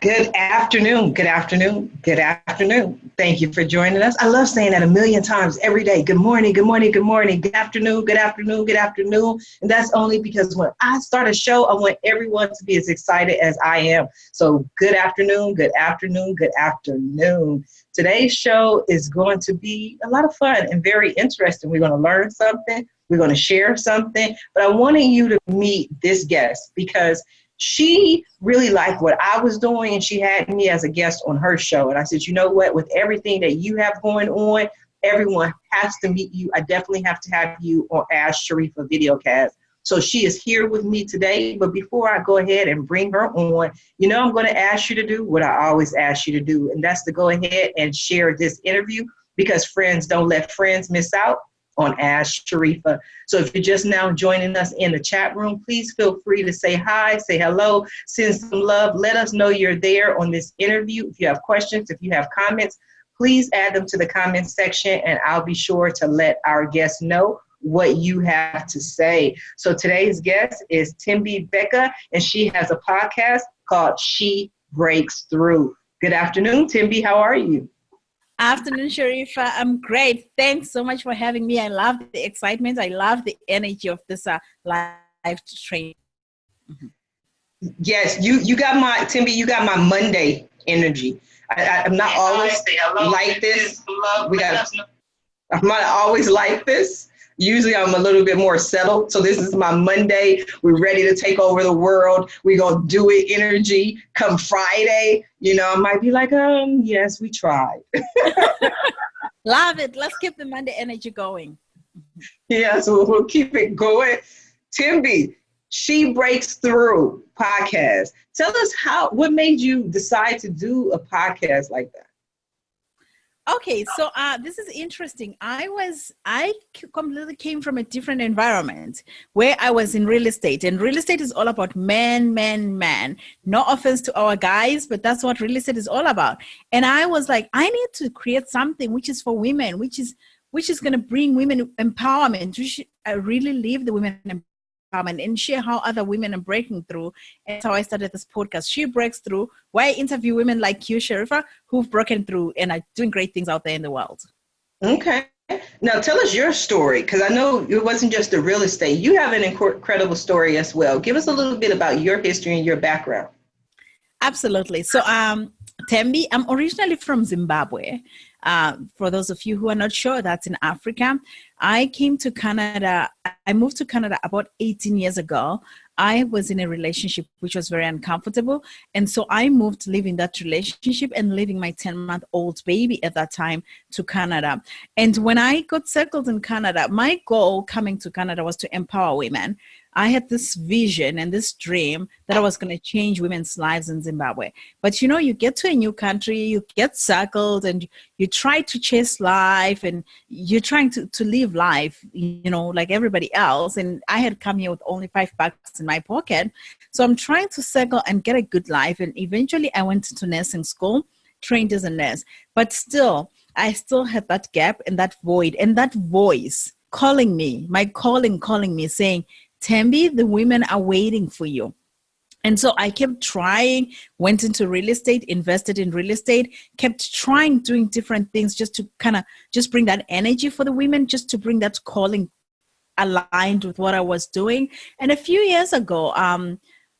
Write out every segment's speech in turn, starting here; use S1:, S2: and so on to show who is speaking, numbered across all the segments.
S1: Good afternoon. Good afternoon. Good afternoon. Thank you for joining us. I love saying that a million times every day. Good morning. Good morning. Good morning. Good afternoon. Good afternoon. Good afternoon. And that's only because when I start a show, I want everyone to be as excited as I am. So good afternoon. Good afternoon. Good afternoon. Today's show is going to be a lot of fun and very interesting. We're going to learn something. We're going to share something. But I wanted you to meet this guest because she really liked what I was doing, and she had me as a guest on her show. And I said, you know what, with everything that you have going on, everyone has to meet you. I definitely have to have you on Ask Sharifah videocast. So she is here with me today. But before I go ahead and bring her on, I'm going to ask you to do what I always ask you to do. And that's to go ahead and share this interview, because friends don't let friends miss out on Ask Sharifah. So if you're just now joining us in the chat room, please feel free to say hi, say hello, send some love. Let us know you're there on this interview. If you have questions, if you have comments, please add them to the comment section, and I'll be sure to let our guests know what you have to say. So today's guest is Thembi Bheka, and she has a podcast called She Breaks Thru. Good afternoon, Thembi. How are you?
S2: Afternoon, Sharifah. I'm great. Thanks so much for having me. I love the excitement. I love the energy of this live training.
S1: Mm-hmm. Yes, you got my, Thembi, you got my Monday energy. I'm not always like this. I'm not always like this. Usually I'm a little bit more settled. So this is my Monday. We're ready to take over the world. We're going to do it energy. Come Friday, I might be like, yes, we tried.
S2: Love it. Let's keep the Monday energy going.
S1: Yeah, so we'll keep it going. Thembi, She Breaks Thru Podcast. Tell us what made you decide to do a podcast like that?
S2: Okay, so this is interesting. I completely came from a different environment where I was in real estate, and real estate is all about man. No offense to our guys, but that's what real estate is all about. And I was like, I need to create something which is for women, which is going to bring women empowerment. We should really leave the women empowerment and share how other women are breaking through. And so I started this podcast, She Breaks Through, where I interview women like you, Sharifah, who've broken through and are doing great things out there in the world.
S1: Okay. Now tell us your story, because I know it wasn't just the real estate. You have an incredible story as well. Give us a little bit about your history and your background.
S2: Absolutely. So Thembi, I'm originally from Zimbabwe. For those of you who are not sure, that's in Africa. I came to Canada. I moved to Canada about 18 years ago. I was in a relationship which was very uncomfortable. And so I moved to live in that relationship and leaving my 10-month-old baby at that time to Canada. And when I got settled in Canada, my goal coming to Canada was to empower women. I had this vision and this dream that I was going to change women's lives in Zimbabwe. But you get to a new country, you get circled, and you try to chase life, and you're trying to live life, like everybody else. And I had come here with only $5 in my pocket. So I'm trying to circle and get a good life. And eventually I went into nursing school, trained as a nurse. But still, I still had that gap and that void and that voice calling me, my calling me, saying, Thembi, the women are waiting for you. And so I kept trying, went into real estate, invested in real estate, kept trying, doing different things just to kind of just bring that energy for the women, just to bring that calling aligned with what I was doing. And a few years ago,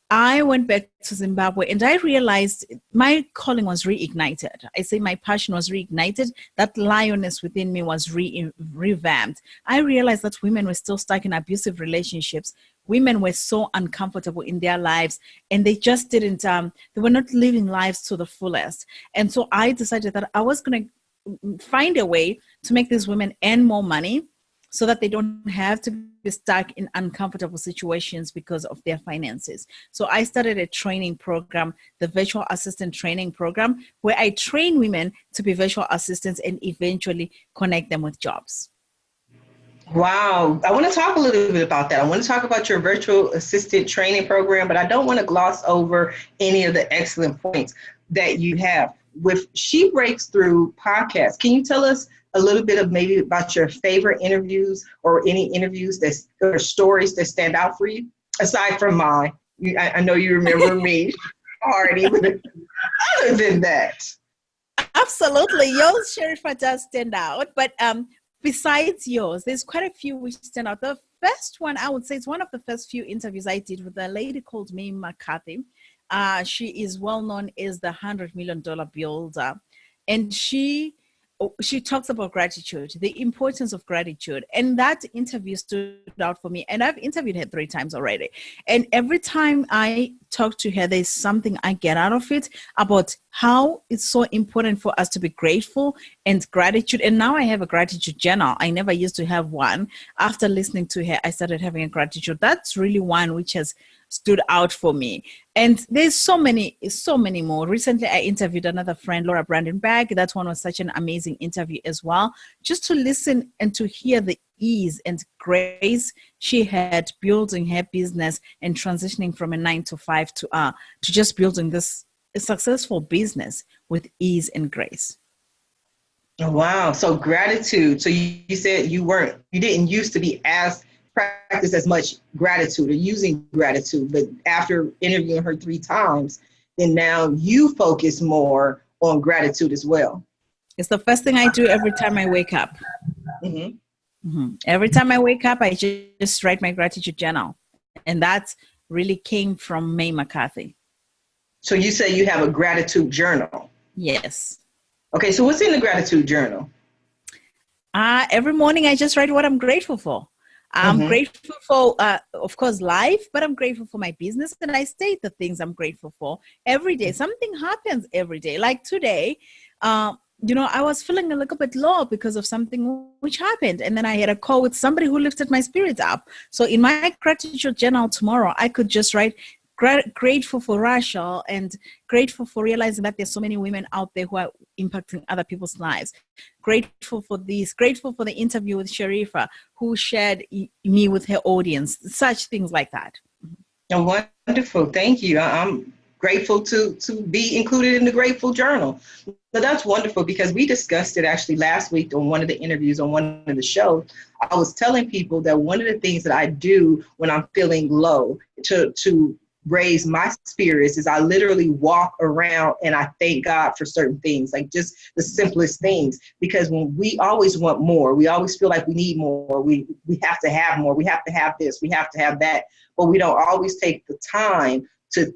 S2: I went back to Zimbabwe and I realized my calling was reignited. I say my passion was reignited. That lioness within me was revamped. I realized that women were still stuck in abusive relationships. Women were so uncomfortable in their lives, and they just didn't, they were not living lives to the fullest. And so I decided that I was going to find a way to make these women earn more money, so that they don't have to be stuck in uncomfortable situations because of their finances. So I started a training program, the Virtual Assistant Training Program, where I train women to be virtual assistants and eventually connect them with jobs.
S1: Wow. I want to talk a little bit about that. I want to talk about your virtual assistant training program, but I don't want to gloss over any of the excellent points that you have. With She Breaks Thru Podcast, can you tell us a little bit of maybe about your favorite interviews or any interviews or stories that stand out for you, aside from mine? I know you remember me, Hardie. other than that.
S2: Absolutely. Yours, Sharifah, does stand out. But besides yours, there's quite a few which stand out. The first one, I would say, is one of the first few interviews I did with a lady called May McCarthy. She is well known as the $100 million builder. And she talks about gratitude, the importance of gratitude. And that interview stood out for me. And I've interviewed her 3 times already. And every time I talk to her, there's something I get out of it about how it's so important for us to be grateful and gratitude. And now I have a gratitude journal. I never used to have one. After listening to her, I started having a gratitude. That's really one which has stood out for me. And there's so many more. Recently, I interviewed another friend, Laura Brandenberg. That one was such an amazing interview as well. Just to listen and to hear the ease and grace she had building her business and transitioning from a 9-to-5 to just building this successful business with ease and grace.
S1: Oh, wow. So gratitude. So you said you didn't used to be practice as much gratitude or using gratitude, but after interviewing her 3 times, then now you focus more on gratitude as well.
S2: It's the first thing I do every time I wake up. Mm-hmm. Mm-hmm. Every time I wake up, I just write my gratitude journal. And that really came from May McCarthy.
S1: So you say you have a gratitude journal?
S2: Yes.
S1: Okay, so what's in the gratitude journal?
S2: Every morning I just write what I'm grateful for. I'm grateful for, of course, life, but I'm grateful for my business. And I state the things I'm grateful for every day. Something happens every day. Like today, I was feeling a little bit low because of something which happened. And then I had a call with somebody who lifted my spirits up. So in my gratitude journal tomorrow, I could just write grateful for Rachel and grateful for realizing that there's so many women out there who are impacting other people's lives. Grateful for this, grateful for the interview with Sharifah, who shared me with her audience, such things like that.
S1: Oh, wonderful. Thank you. I'm grateful to be included in the Grateful Journal. So that's wonderful because we discussed it actually last week on one of the interviews on one of the shows. I was telling people that one of the things that I do when I'm feeling low to raise my spirits is I literally walk around and I thank God for certain things, like just the simplest things. Because when we always want more, we always feel like we need more. We have to have more. We have to have this. We have to have that. But we don't always take the time to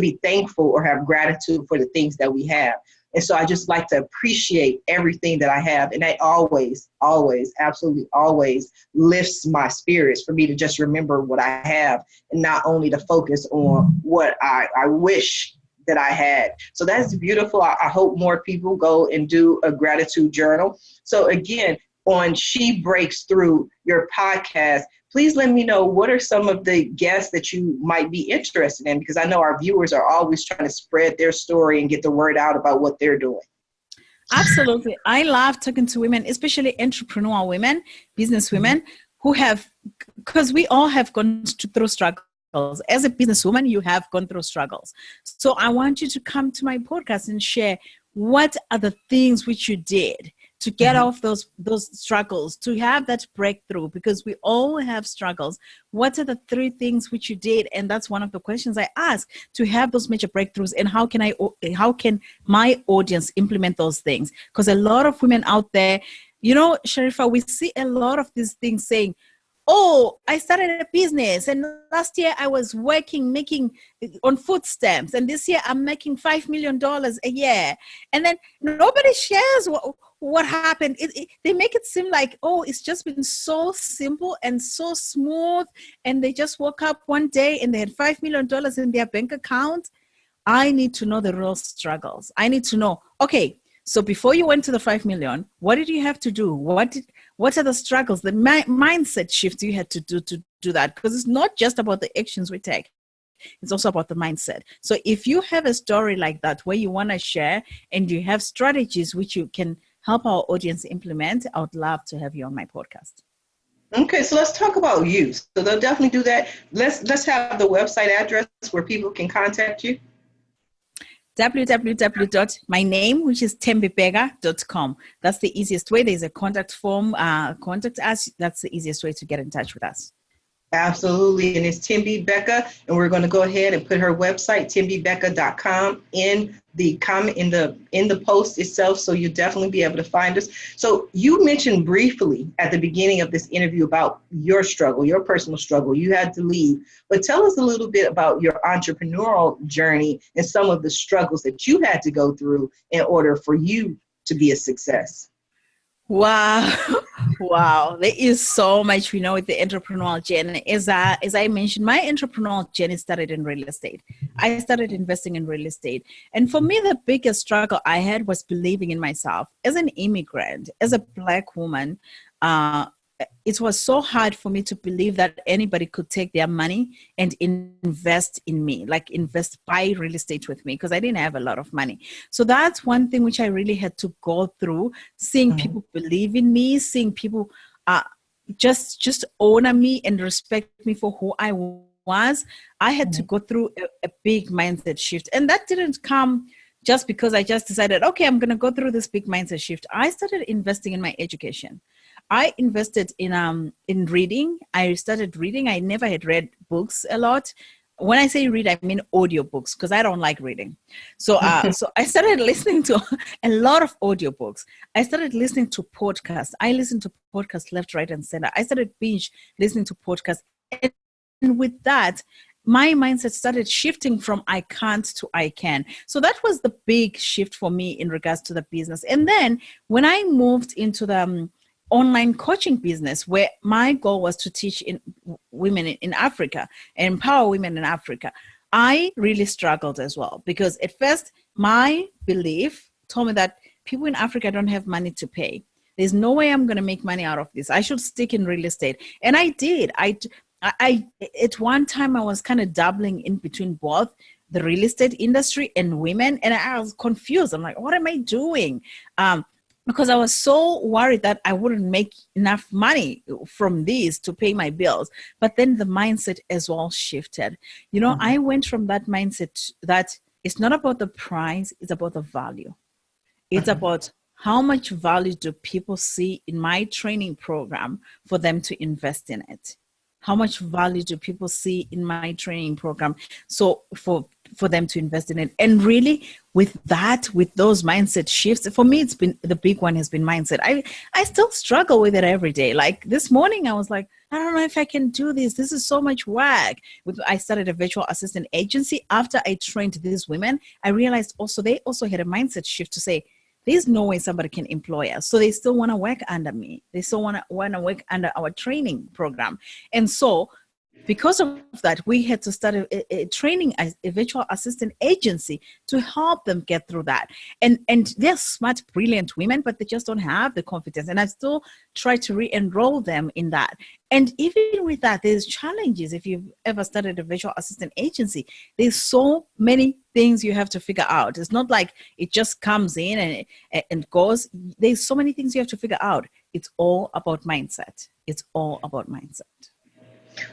S1: be thankful or have gratitude for the things that we have. And so I just like to appreciate everything that I have. And that always, always, absolutely always lifts my spirits for me to just remember what I have and not only to focus on what I wish that I had. So that's beautiful. I hope more people go and do a gratitude journal. So again, on She Breaks Thru, your podcast, please let me know what are some of the guests that you might be interested in, because I know our viewers are always trying to spread their story and get the word out about what they're doing.
S2: Absolutely. I love talking to women, especially entrepreneurial women, business women who have, because we all have gone through struggles. As a businesswoman, you have gone through struggles. So I want you to come to my podcast and share what are the things which you did to get off those struggles, to have that breakthrough, because we all have struggles. What are the 3 things which you did? And that's one of the questions I ask, to have those major breakthroughs. And how can my audience implement those things? Because a lot of women out there, Sharifah, we see a lot of these things saying, oh, I started a business and last year I was making on food stamps, and this year I'm making $5 million a year. And then nobody shares what happened. They make it seem like, oh, it's just been so simple and so smooth, and they just woke up one day and they had $5 million in their bank account. I need to know the real struggles. I need to know, okay, so before you went to the 5 million, what did you have to do? What are the struggles, the mindset shift you had to do that? Because it's not just about the actions we take. It's also about the mindset. So if you have a story like that where you want to share and you have strategies which you can help our audience implement, I would love to have you on my podcast.
S1: Okay, so let's talk about you. So they'll definitely do that. Let's have the website address where people can contact you.
S2: my name, which is thembibheka.com. That's the easiest way. There's a contact form. Contact us. That's the easiest way to get in touch with us.
S1: Absolutely. And it's Thembi Bheka. And we're going to go ahead and put her website, thembibheka.com, in the comment in the post itself. So you'll definitely be able to find us. So you mentioned briefly at the beginning of this interview about your struggle, your personal struggle. You had to leave. But tell us a little bit about your entrepreneurial journey and some of the struggles that you had to go through in order for you to be a success.
S2: Wow. Wow. There is so much we know with the entrepreneurial journey. As I mentioned, my entrepreneurial journey started in real estate. I started investing in real estate. And for me, the biggest struggle I had was believing in myself. As an immigrant, as a Black woman, it was so hard for me to believe that anybody could take their money and invest in me, like buy real estate with me, because I didn't have a lot of money. So that's one thing which I really had to go through, seeing people believe in me, seeing people just honor me and respect me for who I was. I had to go through a big mindset shift. And that didn't come just because I just decided, okay, I'm going to go through this big mindset shift. I started investing in my education. I invested in reading. I started reading. I never had read books a lot. When I say read, I mean audiobooks, because I don't like reading. So I started listening to a lot of audiobooks. I started listening to podcasts. I listened to podcasts left, right, and center. I started binge listening to podcasts. And with that, my mindset started shifting from I can't to I can. So that was the big shift for me in regards to the business. And then when I moved into the online coaching business, where my goal was to teach women in Africa and empower women in Africa, I really struggled as well, because at first my belief told me that people in Africa don't have money to pay. There's no way I'm going to make money out of this. I should stick in real estate. And I did. I at one time I was kind of dabbling in between both the real estate industry and women, and I was confused. I'm like, what am I doing? Because I was so worried that I wouldn't make enough money from these to pay my bills. But then the mindset as well shifted. I went from that mindset that it's not about the price, it's about the value. It's about how much value do people see in my training program for them to invest in it? How much value do people see in my training program so for them to invest in it? And really with those mindset shifts, for me, it's been the big one has been mindset. I still struggle with it every day. Like this morning, I was like, I don't know if I can do this. This is so much work. I started a virtual assistant agency. After I trained these women, I realized they also had a mindset shift to say, there's no way somebody can employ us. So they still want to work under me. They still want to work under our training program. And so because of that, we had to start a training, a virtual assistant agency to help them get through that. And they're smart, brilliant women, but they just don't have the confidence. And I still try to re-enroll them in that. And even with that, there's challenges. If you've ever started a virtual assistant agency, there's so many things you have to figure out. It's not like it just comes in and goes. There's so many things you have to figure out. It's all about mindset. It's all about mindset.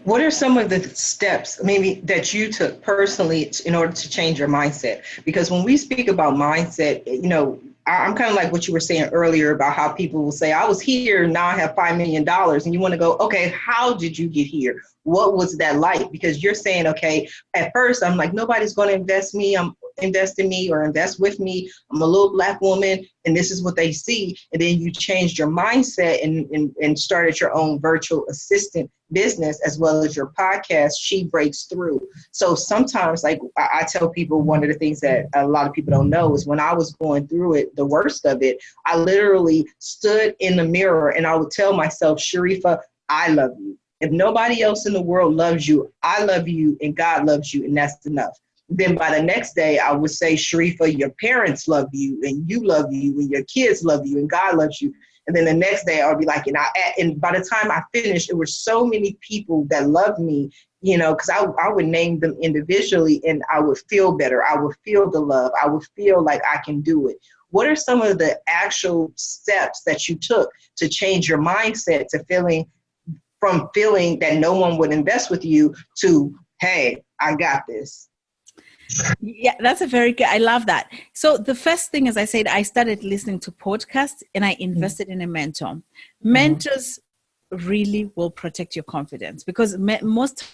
S1: What are some of the steps maybe that you took personally in order to change your mindset? Because when we speak about mindset, I'm kind of like what you were saying earlier about how people will say, I was here, now I have $5 million. And you want to go, okay, how did you get here? What was that like? Because you're saying, okay, at first I'm like, nobody's going to invest in me or invest with me. I'm a little Black woman and this is what they see. And then you changed your mindset and started your own virtual assistant business as well as your podcast, She Breaks Through. So sometimes, like I tell people, one of the things that a lot of people don't know is when I was going through it, the worst of it, I literally stood in the mirror and I would tell myself, Sharifah, I love you. If nobody else in the world loves you, I love you and God loves you, and that's enough. Then by the next day, I would say, Sharifah, your parents love you and you love you and your kids love you and God loves you. And then the next day I would be like, and by the time I finished, it were so many people that loved me, because I would name them individually and I would feel better. I would feel the love. I would feel like I can do it. What are some of the actual steps that you took to change your mindset to feeling that no one would invest with you to, hey, I got this?
S2: Yeah, that's a very good. I love that. So the first thing, as I said, I started listening to podcasts and I invested in a mentor. Mentors really will protect your confidence, because most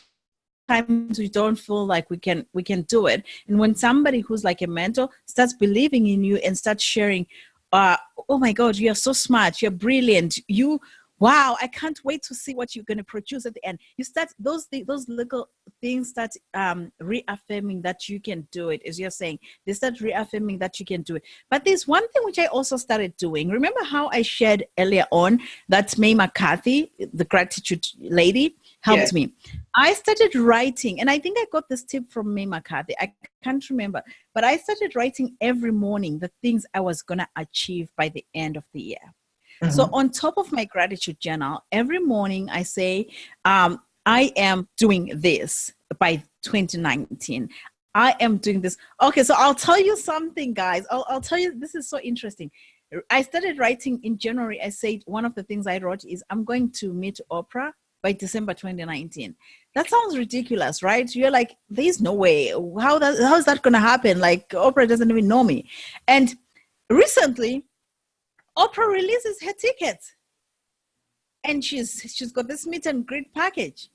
S2: times we don't feel like we can do it. And when somebody who's like a mentor starts believing in you and starts sharing, oh my God, you're so smart, you're brilliant, wow, I can't wait to see what you're going to produce at the end. You start, those little things start reaffirming that you can do it, as you're saying. They start reaffirming that you can do it. But there's one thing which I also started doing. Remember how I shared earlier on that May McCarthy, the gratitude lady, helped me. I started writing, and I think I got this tip from May McCarthy. I can't remember, but I started writing every morning the things I was going to achieve by the end of the year. So on top of my gratitude journal, every morning I say, I am doing this by 2019. I am doing this. Okay, so I'll tell you something, guys. I'll tell you, this is so interesting. I started writing in January. I said one of the things I wrote is I'm going to meet Oprah by December 2019. That sounds ridiculous, right? You're like, there's no way. How is that going to happen? Like, Oprah doesn't even know me. And recently, Oprah releases her tickets, and she's got this meet and greet package.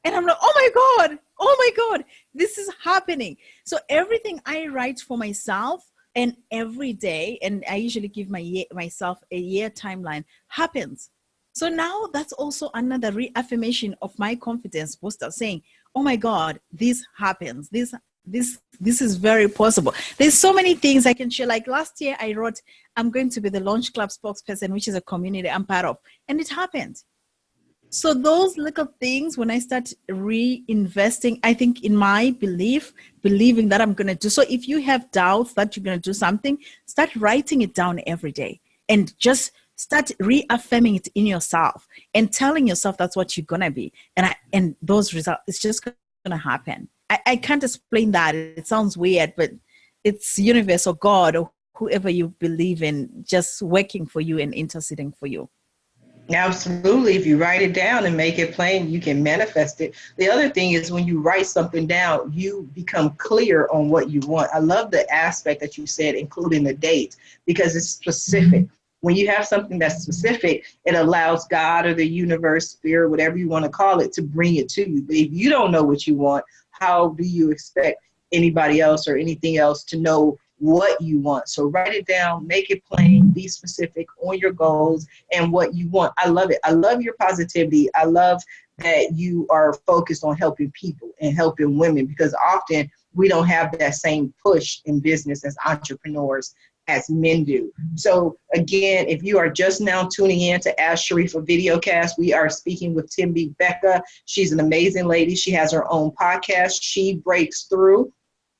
S2: And I'm like, oh my God, this is happening. So everything I write for myself, and every day, and I usually give myself a year timeline, happens. So now that's also another reaffirmation of my confidence booster, saying, oh my God, this happens. This is very possible. There's so many things I can share. Like last year I wrote, I'm going to be the Launch Club spokesperson, which is a community I'm part of. And it happened. So those little things, when I start reinvesting, I think in my believing that I'm going to do. So if you have doubts that you're going to do something, start writing it down every day and just start reaffirming it in yourself and telling yourself that's what you're going to be. And those results, it's just going to happen. I can't explain that. It sounds weird, but it's universe or God or whoever you believe in just working for you and interceding for you.
S1: Absolutely. If you write it down and make it plain, you can manifest it. The other thing is when you write something down, you become clear on what you want. I love the aspect that you said, including the date, because it's specific. When you have something that's specific, it allows God or the universe, spirit, whatever you want to call it, to bring it to you. But if you don't know what you want, how do you expect anybody else or anything else to know what you want? So write it down, make it plain, be specific on your goals and what you want. I love it. I love your positivity. I love that you are focused on helping people and helping women, because often we don't have that same push in business as entrepreneurs as men do. So again, if you are just now tuning in to Ask Sharifah Videocast, we are speaking with Thembi Bheka. She's an amazing lady. She has her own podcast, She Breaks Thru.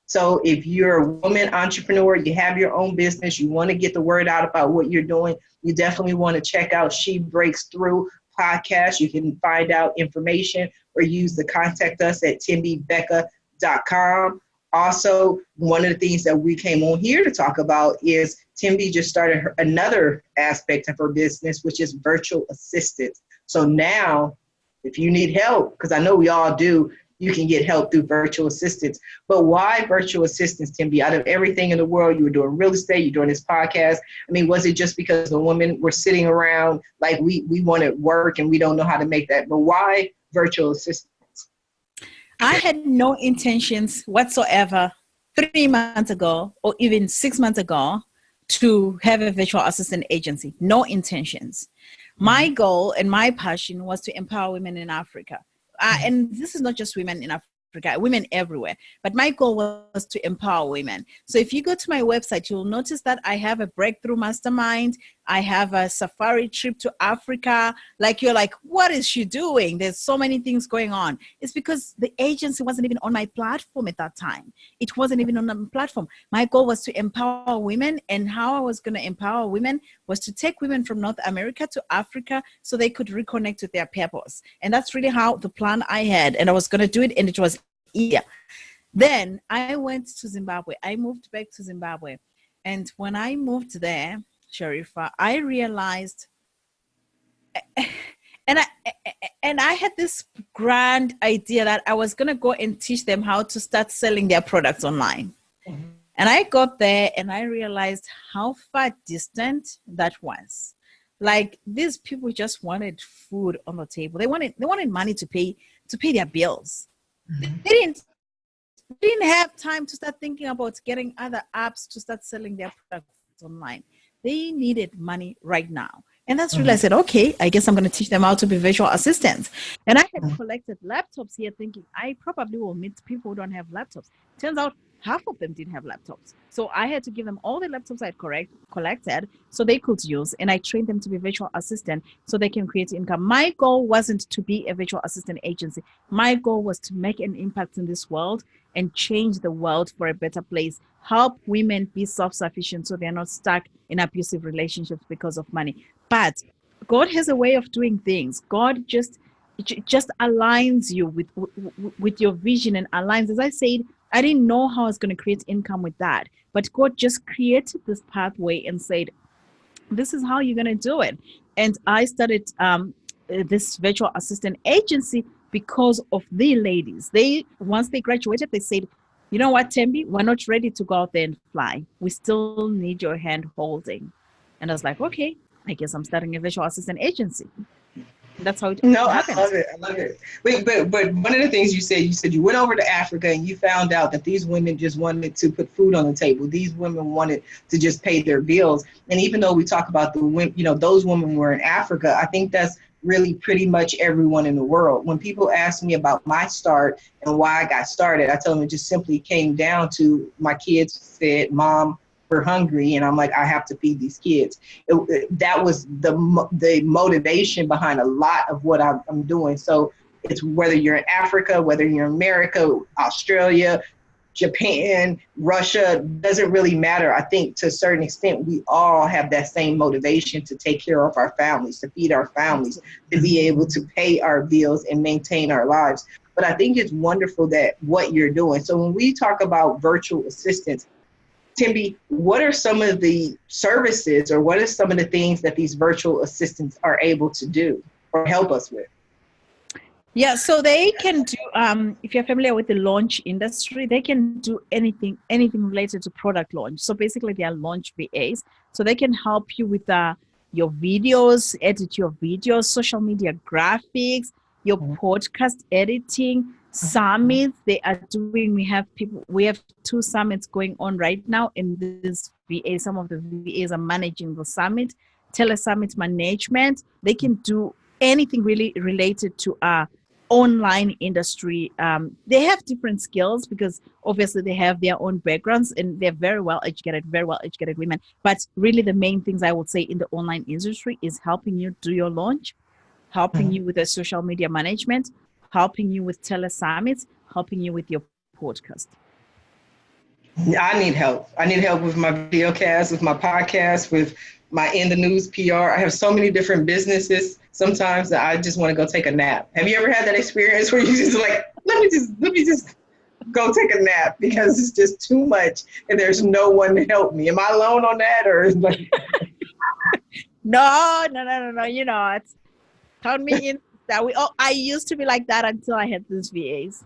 S1: So if you're a woman entrepreneur, you have your own business, you want to get the word out about what you're doing, you definitely want to check out She Breaks Thru Podcast. You can find out information or use the contact us at thembibheka.com. Also, one of the things that we came on here to talk about is Thembi just started another aspect of her business, which is virtual assistants. So now, if you need help, because I know we all do, you can get help through virtual assistants. But why virtual assistants, Thembi? Out of everything in the world, you were doing real estate, you're doing this podcast. I mean, was it just because the women were sitting around like we wanted work and we don't know how to make that? But why virtual assistants?
S2: I had no intentions whatsoever 3 months ago or even 6 months ago to have a virtual assistant agency. No intentions. My goal and my passion was to empower women in Africa. And this is not just women in Africa, women everywhere. But my goal was to empower women. So if you go to my website, you'll notice that I have a breakthrough mastermind. I have a safari trip to Africa. Like, you're like, what is she doing? There's so many things going on. It's because the agency wasn't even on my platform at that time. It wasn't even on the platform. My goal was to empower women, and how I was going to empower women was to take women from North America to Africa so they could reconnect with their purpose. And that's really how the plan I had. And I was going to do it, and it was easier. Then I went to Zimbabwe. I moved back to Zimbabwe. And when I moved there, Sharifah, I realized, and I had this grand idea that I was going to go and teach them how to start selling their products online. Mm-hmm. And I got there and I realized how far distant that was. Like these people just wanted food on the table. They wanted money to pay their bills. They didn't have time to start thinking about getting other apps to start selling their products online. They needed money right now. And that's really, I said, okay, I guess I'm going to teach them how to be virtual assistants. And I had collected laptops here thinking I probably will meet people who don't have laptops. Turns out half of them didn't have laptops. So I had to give them all the laptops I'd collected so they could use. And I trained them to be virtual assistant so they can create income. My goal wasn't to be a virtual assistant agency. My goal was to make an impact in this world and change the world for a better place. Help women be self-sufficient so they're not stuck in abusive relationships because of money. But God has a way of doing things. God just aligns you with your vision and aligns. As I said, I didn't know how I was going to create income with that. But God just created this pathway and said, this is how you're going to do it. And I started this virtual assistant agency because of the ladies. Once they graduated, they said, you know what, Thembi, we're not ready to go out there and fly. We still need your hand holding. And I was like, okay, I guess I'm starting a virtual assistant agency. That's how it happens.
S1: I love it. Wait, but one of the things you said you went over to Africa and you found out that these women just wanted to put food on the table. These women wanted to just pay their bills. And even though we talk about the women, those women were in Africa, I think that's really pretty much everyone in the world. When people ask me about my start and why I got started, I tell them it just simply came down to my kids said, Mom, we're hungry. And I'm like, I have to feed these kids. That was the motivation behind a lot of what I'm doing. So it's whether you're in Africa, whether you're in America, Australia, Japan, Russia, doesn't really matter. I think to a certain extent, we all have that same motivation to take care of our families, to feed our families, to be able to pay our bills and maintain our lives. But I think it's wonderful that what you're doing. So when we talk about virtual assistants, Thembi, what are some of the services or what are some of the things that these virtual assistants are able to do or help us with?
S2: Yeah, so they can do, if you're familiar with the launch industry, they can do anything related to product launch. So basically they are launch VAs. So they can help you with your videos, edit your videos, social media graphics, your podcast editing, summits. They are doing, we have 2 summits going on right now. And this VA, some of the VAs are managing the summit, telesummit management. They can do anything really related to online industry. They have different skills because obviously they have their own backgrounds and they're very well educated women. But really the main things I would say in the online industry is helping you do your launch, helping you with the social media management, helping you with telesummits, helping you with your podcast.
S1: I need help. I need help with my video cast, with my podcast, with my in the news PR. I have so many different businesses sometimes that I just want to go take a nap. Have you ever had that experience where you just like, let me just go take a nap because it's just too much and there's no one to help me? Am I alone on that or like?
S2: No. It's count me in. That I used to be like that until I had these VAs.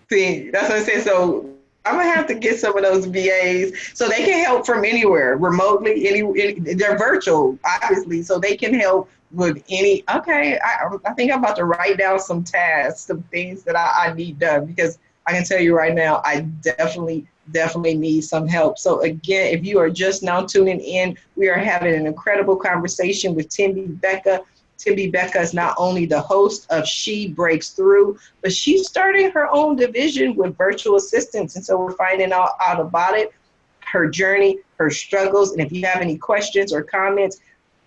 S1: See, that's what I say. So I'm gonna have to get some of those VAs so they can help from anywhere, remotely. They're virtual, obviously, so they can help with any. Okay, I think I'm about to write down some tasks, some things that I need done because I can tell you right now, I definitely need some help. So again, if you are just now tuning in, we are having an incredible conversation with Thembi Bheka. Thembi Bheka is not only the host of She Breaks Thru, but she's starting her own division with virtual assistants. And so we're finding out about it, her journey, her struggles. And if you have any questions or comments,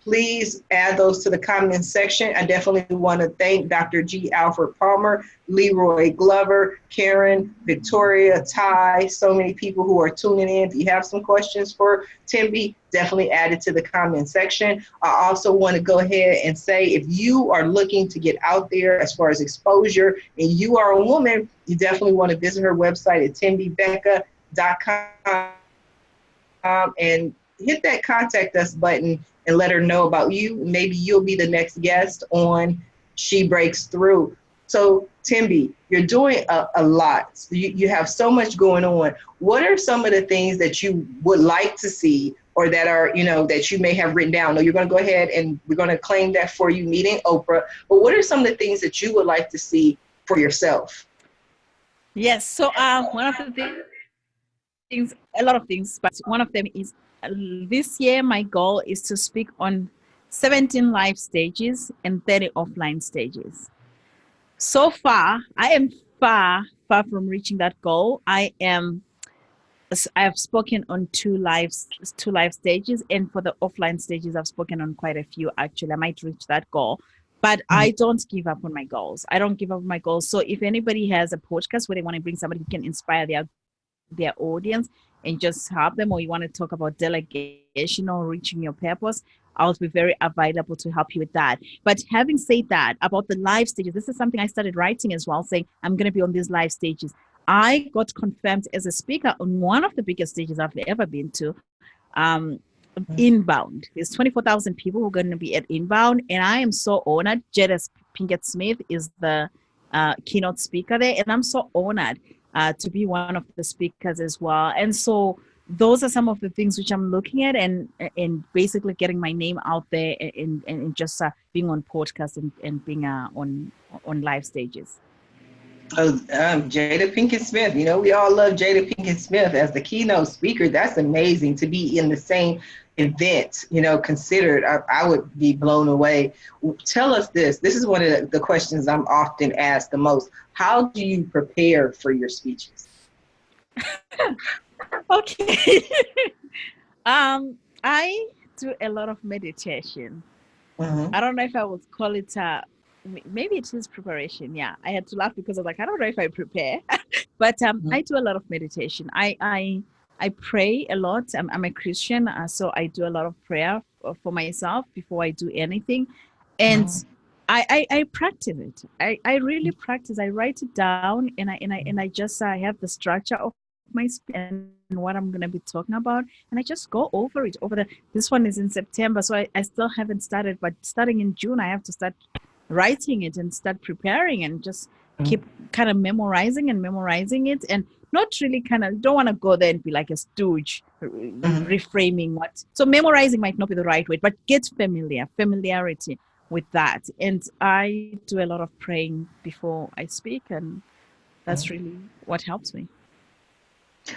S1: please add those to the comment section. I definitely want to thank Dr. G. Alfred Palmer, Leroy Glover, Karen, Victoria, Ty, so many people who are tuning in. If you have some questions for Thembi, definitely add it to the comment section. I also want to go ahead and say, if you are looking to get out there as far as exposure and you are a woman, you definitely want to visit her website at thembibheka.com and hit that contact us button and let her know about you. Maybe you'll be the next guest on She Breaks Thru. So Thembi, you're doing a lot. You have so much going on. What are some of the things that you would like to see or that are, that you may have written down? No, you're going to go ahead and we're going to claim that for you meeting Oprah. But what are some of the things that you would like to see for yourself?
S2: Yes. So one of the things, a lot of things, but one of them is this year, my goal is to speak on 17 live stages and 30 offline stages. So far, I am far from reaching that goal. I have spoken on two live stages, and for the offline stages, I've spoken on quite a few. Actually, I might reach that goal, but I don't give up on my goals. I don't give up on my goals. So if anybody has a podcast where they want to bring somebody who can inspire their audience and just help them, or you want to talk about delegation or reaching your purpose, I'll be very available to help you with that. But having said that, about the live stages, this is something I started writing as well, saying I'm going to be on these live stages. I got confirmed as a speaker on one of the biggest stages I've ever been to, Inbound. There's 24,000 people who are going to be at Inbound, and I am so honored. Jada Pinkett Smith is the keynote speaker there, and I'm so honored to be one of the speakers as well. And so those are some of the things which I'm looking at, and basically getting my name out there, and just being on podcasts and being on live stages.
S1: Jada Pinkett Smith, we all love Jada Pinkett Smith as the keynote speaker. That's amazing to be in the same event, considered. I would be blown away. Tell us this. This is one of the questions I'm often asked the most. How do you prepare for your speeches?
S2: Okay. I do a lot of meditation. I don't know if I would call it maybe it is preparation. Yeah, I had to laugh because I was like, I don't know if I prepare, but I do a lot of meditation. I pray a lot. I'm a Christian, so I do a lot of prayer for myself before I do anything, and I practice it. I really practice. I write it down, and I just have the structure of my speech and what I'm going to be talking about, and I just go over it. This one is in September, so I still haven't started, but starting in June, I have to start writing it and start preparing, and just keep kind of memorizing it, and not really don't want to go there and be like a stooge, reframing what. So memorizing might not be the right word, but get familiarity with that. And I do a lot of praying before I speak, and that's really what helps me.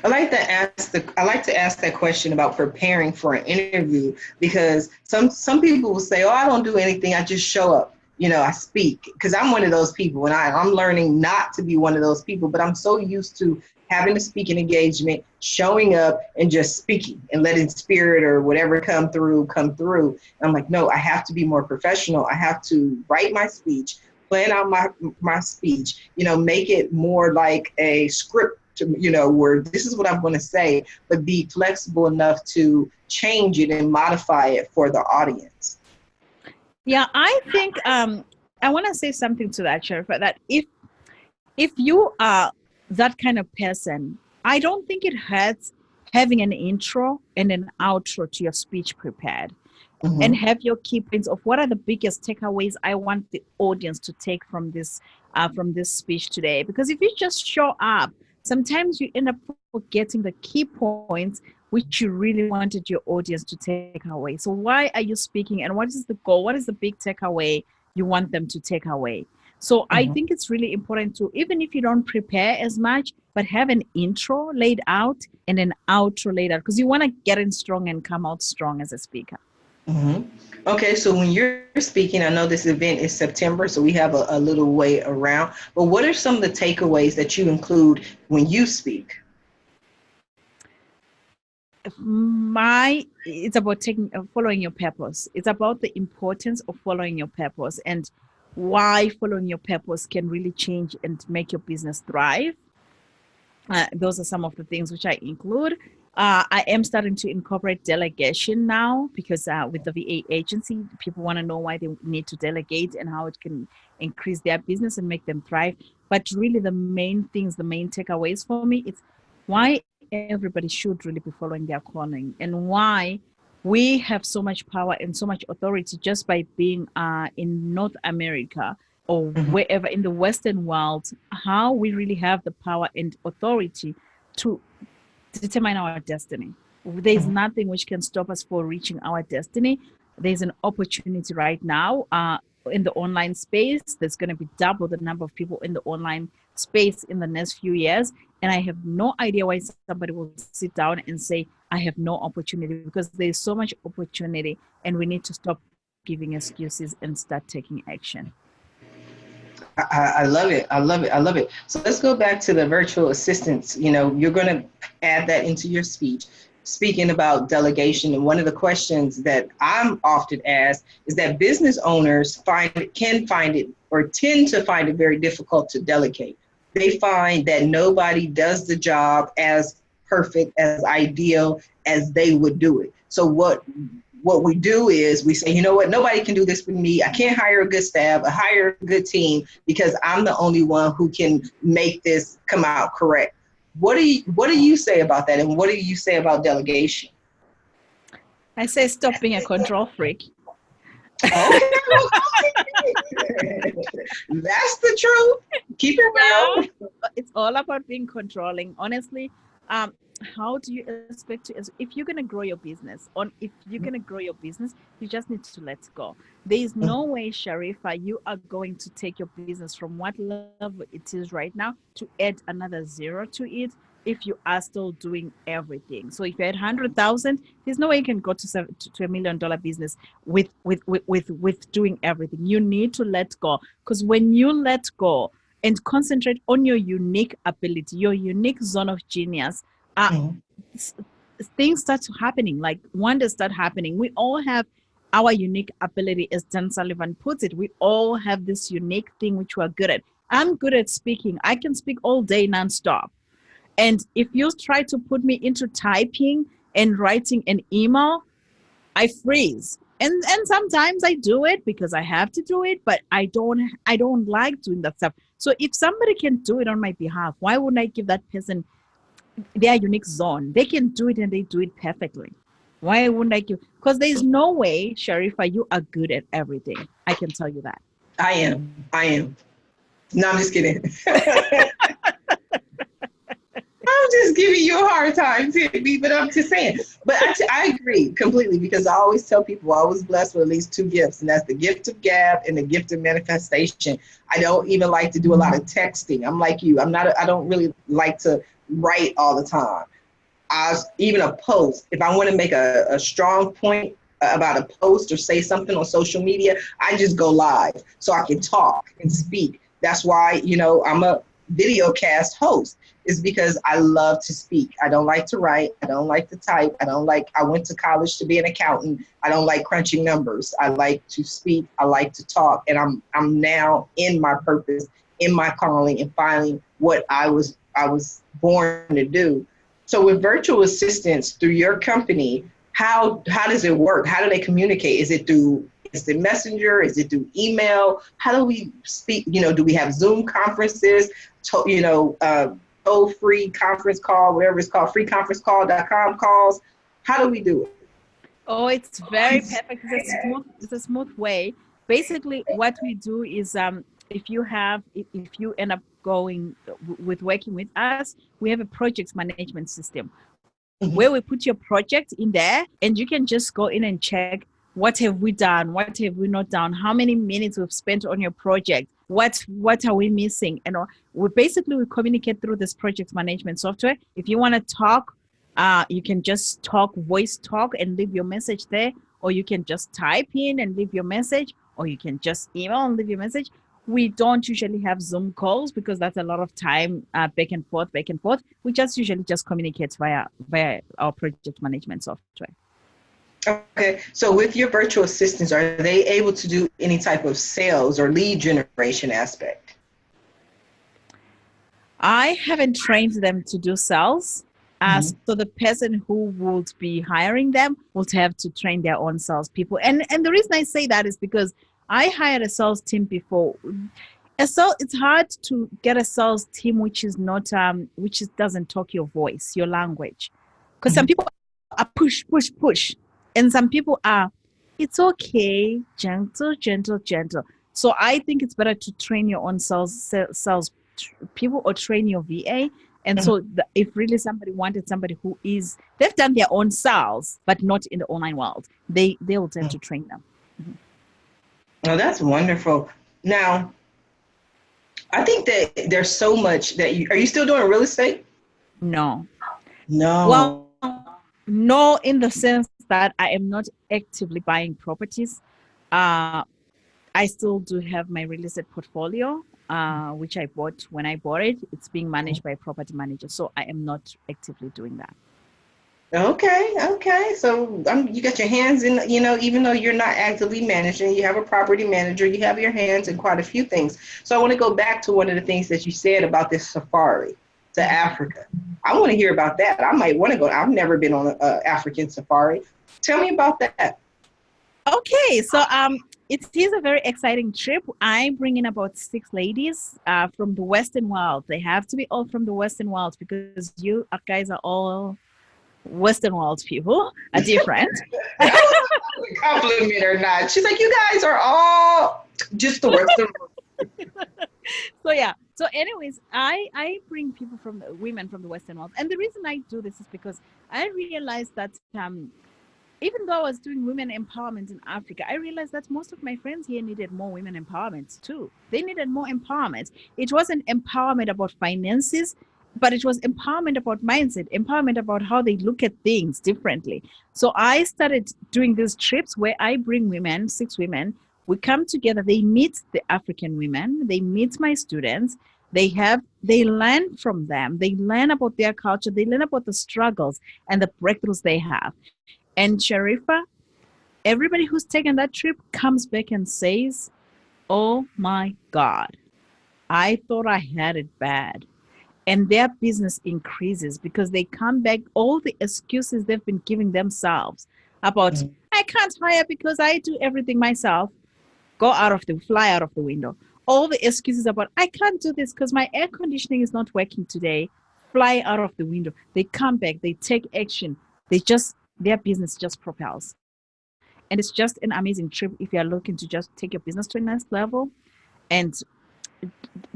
S1: I like to ask that question about preparing for an interview, because some people will say, "Oh, I don't do anything. I just show up. I speak," because I'm one of those people, and I'm learning not to be one of those people, but I'm so used to having a speaking engagement, showing up and just speaking and letting spirit or whatever come through. And I'm like, no, I have to be more professional. I have to write my speech, plan out my speech, make it more like a script, where this is what I'm going to say, but be flexible enough to change it and modify it for the audience.
S2: Yeah, I think I want to say something to that, Sharifah, that if you are that kind of person, I don't think it hurts having an intro and an outro to your speech prepared, and have your key points of what are the biggest takeaways I want the audience to take from this speech today. Because if you just show up, sometimes you end up forgetting the key points which you really wanted your audience to take away. So why are you speaking, and what is the goal? What is the big takeaway you want them to take away? So I think it's really important to, even if you don't prepare as much, but have an intro laid out and an outro laid out, because you want to get in strong and come out strong as a speaker.
S1: Okay, so when you're speaking, I know this event is September, so we have a little way around, but what are some of the takeaways that you include when you speak?
S2: It's about following your purpose. It's about the importance of following your purpose, and why following your purpose can really change and make your business thrive. Those are some of the things which I include. I am starting to incorporate delegation now, because with the VA agency, people want to know why they need to delegate and how it can increase their business and make them thrive. But really the main takeaways for me, it's why everybody should really be following their calling, and why we have so much power and so much authority just by being in North America or wherever in the Western world, how we really have the power and authority to determine our destiny. There's nothing which can stop us for reaching our destiny. There's an opportunity right now in the online space. There's going to be double the number of people in the online space in the next few years. And I have no idea why somebody will sit down and say, I have no opportunity, because there's so much opportunity and we need to stop giving excuses and start taking action.
S1: I love it. I love it. I love it. So let's go back to the virtual assistants. You know, you're going to add that into your speech, speaking about delegation. And one of the questions that I'm often asked is that business owners can find it or tend to find it very difficult to delegate. They find that nobody does the job as perfect, as ideal as they would do it. So what we do is we say, you know what, nobody can do this with me. I can't hire a good staff, hire a good team, because I'm the only one who can make this come out correct. What do you say about that? And what do you say about delegation?
S2: I say stop being a control freak.
S1: Okay. That's the truth. Keep it real.
S2: It's all about being controlling. Honestly, how do you expect to, if you're going to grow your business, you just need to let go. There is no way, Sharifah, you are going to take your business from what level it is right now to add another zero to it if you are still doing everything. So if you're at 100,000, there's no way you can go to $1 million business with doing everything. You need to let go, because when you let go and concentrate on your unique ability, your unique zone of genius, things start happening, like wonders start happening. We all have our unique ability, as Dan Sullivan puts it. We all have this unique thing which we're good at. I'm good at speaking. I can speak all day nonstop. And if you try to put me into typing and writing an email, I freeze. And sometimes I do it because I have to do it, but I don't like doing that stuff. So if somebody can do it on my behalf, why wouldn't I give that person their unique zone? They can do it and they do it perfectly. Why wouldn't I give? Because there's no way, Sharifah, you are good at everything. I can tell you that.
S1: I am. No, I'm just kidding. I'm just giving you a hard time, Thembi, but I'm just saying. But I agree completely, because I always tell people I was blessed with at least 2 gifts, and that's the gift of gab and the gift of manifestation. I don't even like to do a lot of texting. I'm like you. I don't really like to write all the time. Even a post, if I want to make a strong point about a post or say something on social media, I just go live so I can talk and speak. That's why, I'm a video cast host, is because I love to speak. I don't like to write. I don't like to type. I went to college to be an accountant. I don't like crunching numbers. I like to speak. I like to talk. And I'm now in my purpose, in my calling, and finding what I was born to do. So with virtual assistants through your company, how does it work? How do they communicate? Is it through instant messenger? Is it through email? How do we speak? Do we have Zoom conferences? Free conference call, whatever it's called, freeconferencecall.com calls. How do we do it?
S2: Oh, it's very perfect. It's a smooth way. Basically, what we do is if you end up going with working with us, we have a project management system where we put your project in there, and you can just go in and check what have we done, what have we not done, how many minutes we've spent on your project, what are we missing, and we communicate through this project management software. If you want to talk, you can just voice talk and leave your message there, or you can just type in and leave your message, or you can just email and leave your message. We don't usually have Zoom calls because that's a lot of time back and forth. We just usually communicate via our project management software.
S1: Okay, so with your virtual assistants, are they able to do any type of sales or lead generation aspect?
S2: I haven't trained them to do sales. So the person who would be hiring them would have to train their own sales people. And the reason I say that is because I hired a sales team before. It's hard to get a sales team which doesn't talk your voice, your language. Because some people are push. And some people are, it's okay, gentle. So I think it's better to train your own sales people, or train your VA And so if really somebody wanted somebody who is, they've done their own sales, but not in the online world, they'll have to train them.
S1: Oh, that's wonderful. Now, I think that there's so much that are you still doing real estate?
S2: No.
S1: No.
S2: Well, no, in the sense that I am not actively buying properties. I still do have my real estate portfolio, which I bought when I bought it. It's being managed by a property manager. So I am not actively doing that.
S1: Okay. So you got your hands in, even though you're not actively managing, you have a property manager, you have your hands in quite a few things. So I want to go back to one of the things that you said about this safari to Africa. I want to hear about that. I might want to go. I've never been on an African safari. Tell me about that.
S2: Okay. So it is a very exciting trip. I bring in about 6 ladies from the Western world. They have to be all from the Western world because you guys are all Western world people are different.
S1: Compliment or not. She's like, you guys are all just the Western world.
S2: So yeah. So anyways, I bring people women from the Western world. And the reason I do this is because I realized that even though I was doing women empowerment in Africa, I realized that most of my friends here needed more women empowerment too. They needed more empowerment. It wasn't empowerment about finances, but it was empowerment about mindset, empowerment about how they look at things differently. So I started doing these trips where I bring women, 6 women. We come together. They meet the African women. They meet my students. They learn from them. They learn about their culture. They learn about the struggles and the breakthroughs they have. And Sharifah, everybody who's taken that trip comes back and says, oh my God, I thought I had it bad. And their business increases because they come back, all the excuses they've been giving themselves about, I can't hire because I do everything myself, fly out of the window. All the excuses about, I can't do this because my air conditioning is not working today, fly out of the window. They come back, they take action. Their business just propels. And it's just an amazing trip if you're looking to just take your business to a next level and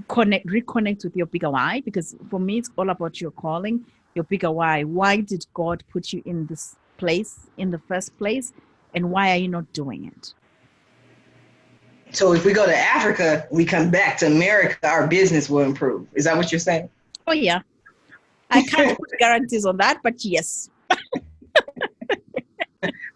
S2: reconnect with your bigger why, because for me it's all about your calling, your bigger why. Why did God put you in this place in the first place, and why are you not doing it?
S1: So if we go to Africa, we come back to America, our business will improve. Is that what you're saying?
S2: Oh yeah, I can't put guarantees on that, but yes.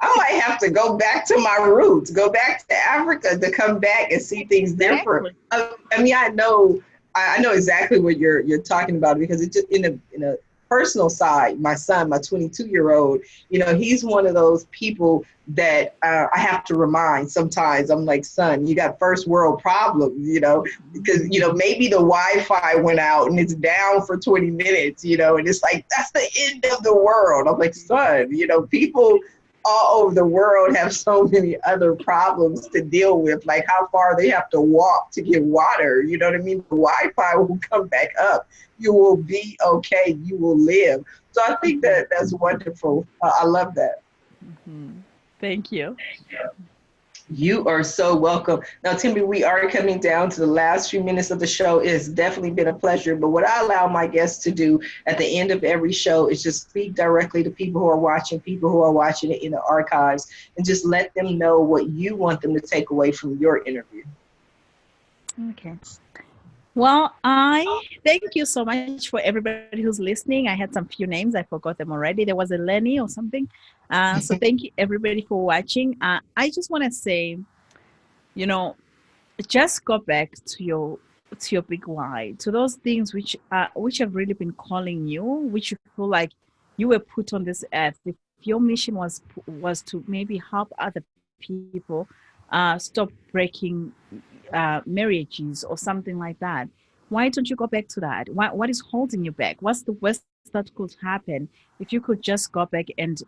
S1: I might have to go back to my roots, go back to Africa to come back and see things different. I know exactly what you're talking about, because it's just in a personal side. My son, my 22-year-old, he's one of those people that I have to remind sometimes. I'm like, son, you got first world problems, because, maybe the Wi-Fi went out and it's down for 20 minutes, and it's like, that's the end of the world. I'm like, son, people all over the world have so many other problems to deal with, like how far they have to walk to get water. You know what I mean? The Wi-Fi will come back up. You will be okay. You will live. So I think that's wonderful. I love that.
S2: Mm-hmm. Thank you.
S1: You are so welcome. Now, Thembi, we are coming down to the last few minutes of the show. It's definitely been a pleasure. But what I allow my guests to do at the end of every show is just speak directly to people who are watching it in the archives, and just let them know what you want them to take away from your interview.
S2: Okay. Well, I thank you so much for everybody who's listening. I had some few names. I forgot them already. There was a Lenny or something. So thank you everybody for watching. I just want to say, just go back to your big why, to those things which have really been calling you, which you feel like you were put on this earth. If your mission was to maybe help other people stop breaking marriages or something like that, why don't you go back to that? What is holding you back? What's the worst that could happen if you could just go back and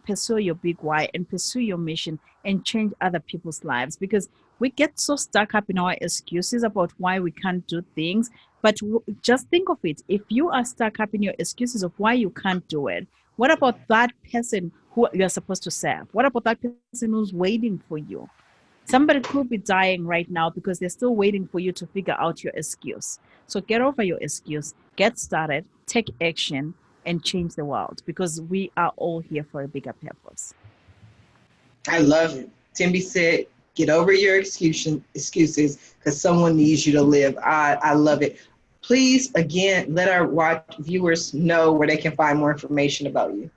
S2: pursue your big why and pursue your mission and change other people's lives? Because we get so stuck up in our excuses about why we can't do things. But just think of it. If you are stuck up in your excuses of why you can't do it, what about that person who you're supposed to serve? What about that person who's waiting for you? Somebody could be dying right now because they're still waiting for you to figure out your excuse. So get over your excuse. get started, take action, and change the world, because we are all here for a bigger purpose.
S1: I love it. Thembi said, get over your excuses because someone needs you to live. I love it. Please, again, let our viewers know where they can find more information about you.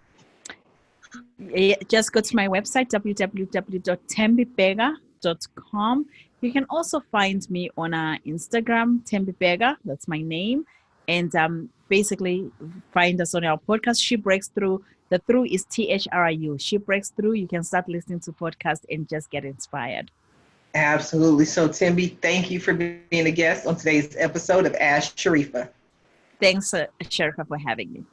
S2: Just go to my website, www.thembibheka.com. You can also find me on Instagram, Thembi Bheka. That's my name. And basically find us on our podcast, She Breaks Thru. The through is THRU. She Breaks Thru. You can start listening to podcasts and just get inspired.
S1: Absolutely. So, Thembi, thank you for being a guest on today's episode of Ask Sharifah.
S2: Thanks, Sharifah, for having me.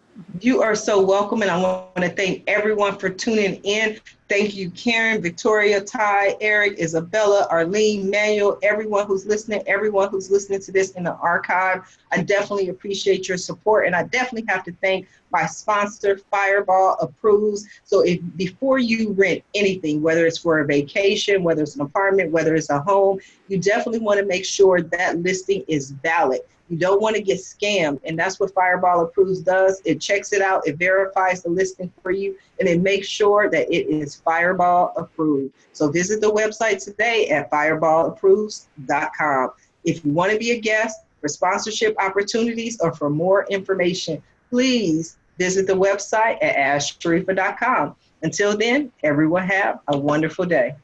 S1: You are so welcome, and I want to thank everyone for tuning in. Thank you, Karen, Victoria, Ty, Eric, Isabella, Arlene, Manuel, everyone who's listening to this in the archive. I definitely appreciate your support, and I definitely have to thank my sponsor, Fireball Approves. So before you rent anything, whether it's for a vacation, whether it's an apartment, whether it's a home, you definitely want to make sure that listing is valid. You don't want to get scammed, and that's what Fireball Approves does. It checks it out, it verifies the listing for you, and it makes sure that it is Fireball approved. So visit the website today at fireballapproves.com. If you want to be a guest for sponsorship opportunities or for more information, please visit the website at asksharifah.com. Until then, everyone have a wonderful day.